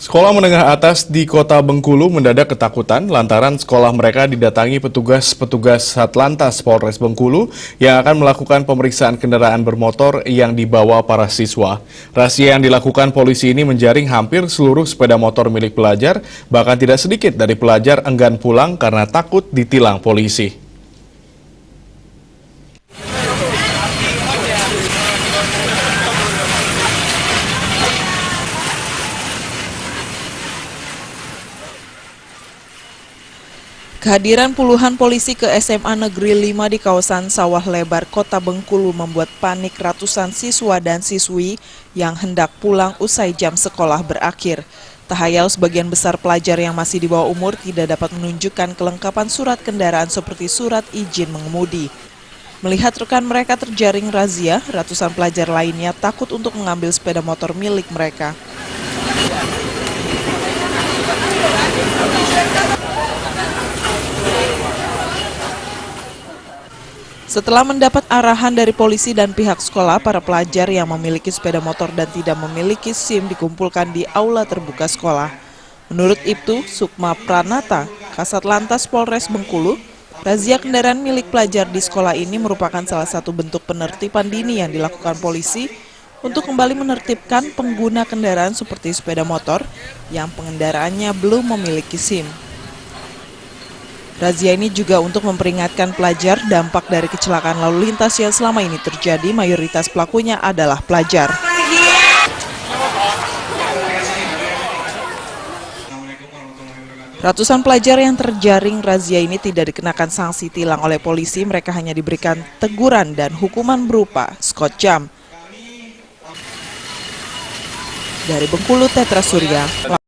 Sekolah menengah atas di Kota Bengkulu mendadak ketakutan lantaran sekolah mereka didatangi petugas-petugas Satlantas Polres Bengkulu yang akan melakukan pemeriksaan kendaraan bermotor yang dibawa para siswa. Razia yang dilakukan polisi ini menjaring hampir seluruh sepeda motor milik pelajar, bahkan tidak sedikit dari pelajar enggan pulang karena takut ditilang polisi. Kehadiran puluhan polisi ke SMA Negeri 5 di kawasan Sawah Lebar, Kota Bengkulu membuat panik ratusan siswa dan siswi yang hendak pulang usai jam sekolah berakhir. Tahayal sebagian besar pelajar yang masih di bawah umur tidak dapat menunjukkan kelengkapan surat kendaraan seperti surat izin mengemudi. Melihat rekan mereka terjaring razia, ratusan pelajar lainnya takut untuk mengambil sepeda motor milik mereka. Setelah mendapat arahan dari polisi dan pihak sekolah, para pelajar yang memiliki sepeda motor dan tidak memiliki SIM dikumpulkan di aula terbuka sekolah. Menurut Ibtu Sukma Pranata, Kasat Lantas Polres Bengkulu, razia kendaraan milik pelajar di sekolah ini merupakan salah satu bentuk penertiban dini yang dilakukan polisi untuk kembali menertibkan pengguna kendaraan seperti sepeda motor yang pengendaraannya belum memiliki SIM. Razia ini juga untuk memperingatkan pelajar dampak dari kecelakaan lalu lintas yang selama ini terjadi, mayoritas pelakunya adalah pelajar. Ratusan pelajar yang terjaring razia ini tidak dikenakan sanksi tilang oleh polisi, mereka hanya diberikan teguran dan hukuman berupa skot jam. Dari Bengkulu, Tetra Surya.